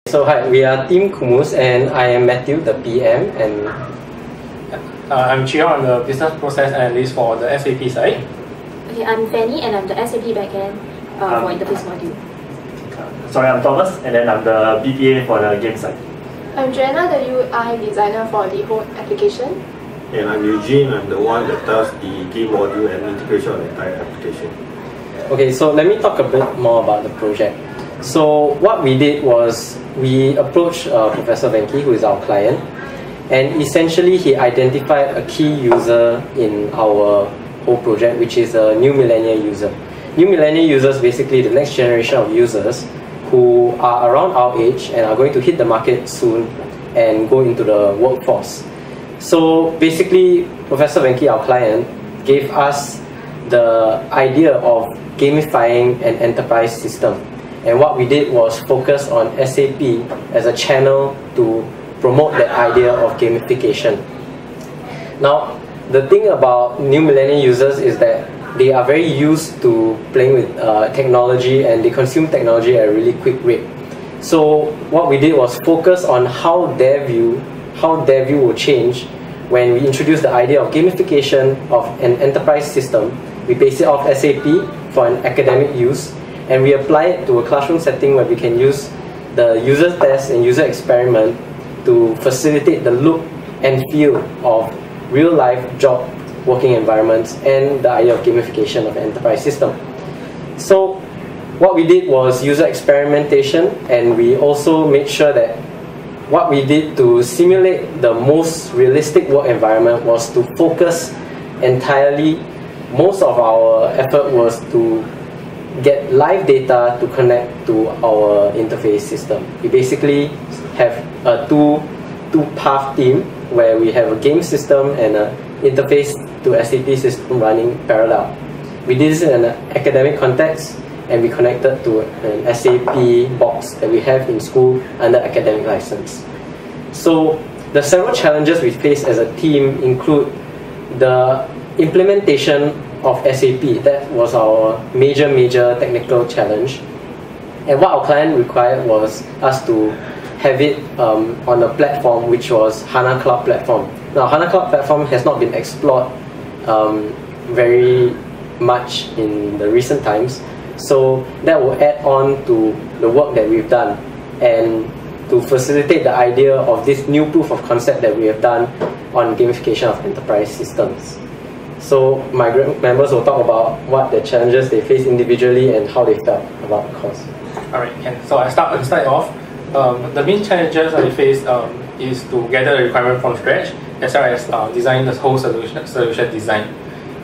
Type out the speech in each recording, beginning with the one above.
So hi, we are Team KUMUS and I am Matthew, the PM, and I'm Chia, I'm the Business Process Analyst for the SAP side. Okay, I'm Fanny and I'm the SAP backend for interface module. Sorry, I'm Thomas and then I'm the BPA for the game side. I'm Joanna, the UI designer for the whole application. And I'm Eugene, I'm the one that does the game module and integration of the entire application. okay, so let me talk a bit more about the project. So what we did was we approached Professor Venki, who is our client, and essentially he identified a key user in our whole project, which is a new millennial user. New millennial users, basically the next generation of users who are around our age and are going to hit the market soon and go into the workforce. So basically, Professor Venki, our client, gave us the idea of gamifying an enterprise system. And what we did was focus on SAP as a channel to promote that idea of gamification. Now, the thing about new millennial users is that they are very used to playing with technology and they consume technology at a really quick rate. So what we did was focus on how their view will change when we introduce the idea of gamification of an enterprise system. We base it off SAP for an academic use, and we apply it to a classroom setting where we can use the user test and user experiment to facilitate the look and feel of real-life job working environments and the idea of gamification of an enterprise system. So what we did was user experimentation, and we also made sure that what we did to simulate the most realistic work environment was to focus entirely, most of our effort was to get live data to connect to our interface system. We basically have a two-path team where we have a game system and an interface to SAP system running parallel. We did this in an academic context, and we connected to an SAP box that we have in school under academic license. So the several challenges we face as a team include the implementation of SAP. That was our major technical challenge. And what our client required was us to have it on a platform which was HANA Cloud Platform. Now, HANA Cloud Platform has not been explored very much in the recent times. So that will add on to the work that we've done and to facilitate the idea of this new proof of concept that we have done on gamification of enterprise systems. So my group members will talk about what the challenges they face individually and how they felt about the course. Alright, so I start off. The main challenges I face is to gather the requirement from scratch, as well as design the whole solution design.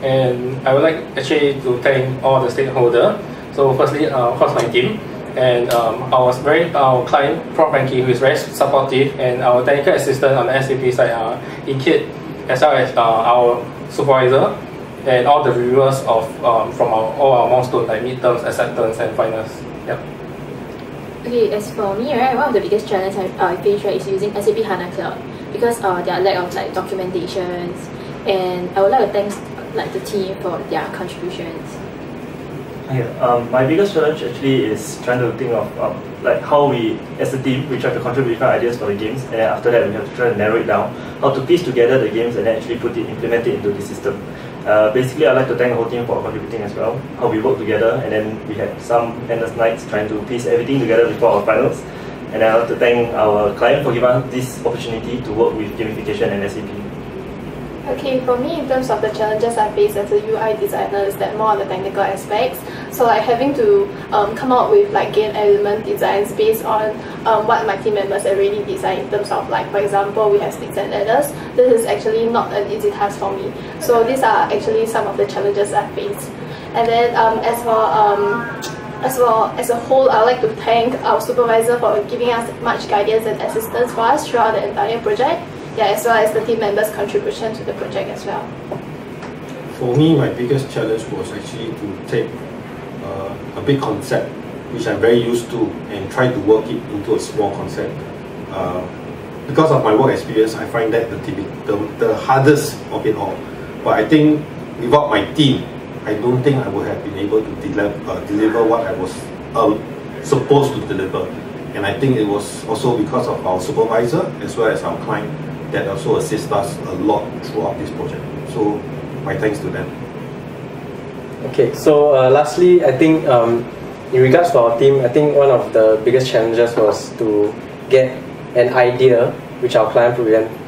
And I would like actually to thank all the stakeholders. So firstly, of course, my team, and our client, Prof. Venki, who is very supportive, and our technical assistant on the SAP side, Inkit, as well as our supervisor, and all the reviewers of from all our milestones like midterms, acceptance, and finals. Yep. Okay, as for me, right, one of the biggest challenges I face is using SAP HANA Cloud, because there are lack of documentations, and I would like to thank the team for their contributions. My biggest challenge actually is trying to think of how we, as a team, we try to contribute different ideas for the games, and then after that we have to try to narrow it down, how to piece together the games and then actually implement it into the system. Basically, I'd like to thank the whole team for contributing as well, how we work together, and then we had some endless nights trying to piece everything together before our finals. And I'd like to thank our client for giving us this opportunity to work with gamification and SAP. Okay, for me, in terms of the challenges I face as a UI designer, is that more on the technical aspects. So having to come out with game element designs based on what my team members have already designed in terms of for example, we have sticks and ladders. This is actually not an easy task for me. So these are actually some of the challenges I face. And then as a whole, I'd like to thank our supervisor for giving us much guidance and assistance for us throughout the entire project. Yeah, as well as the team members' contribution to the project as well. For me, my biggest challenge was actually to take a big concept, which I'm very used to, and try to work it into a small concept. Because of my work experience, I find that the hardest of it all. But I think without my team, I don't think I would have been able to deliver what I was supposed to deliver. And I think it was also because of our supervisor as well as our client that also assist us a lot throughout this project. So my thanks to them. Okay, so lastly, I think in regards to our team, I think one of the biggest challenges was to get an idea which our client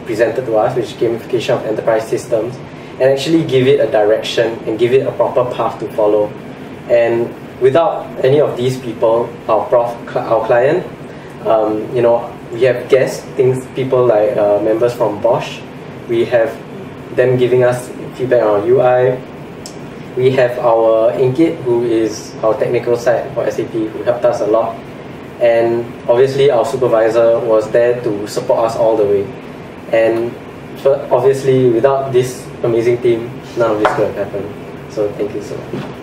presented to us, which is gamification of enterprise systems, and actually give it a direction and give it a proper path to follow. And without any of these people, our client, you know, we have guests, people like members from Bosch. We have them giving us feedback on our UI. We have our Inkit, who is our technical side for SAP, who helped us a lot. And obviously our supervisor was there to support us all the way. And obviously without this amazing team, none of this could have happened. So thank you so much.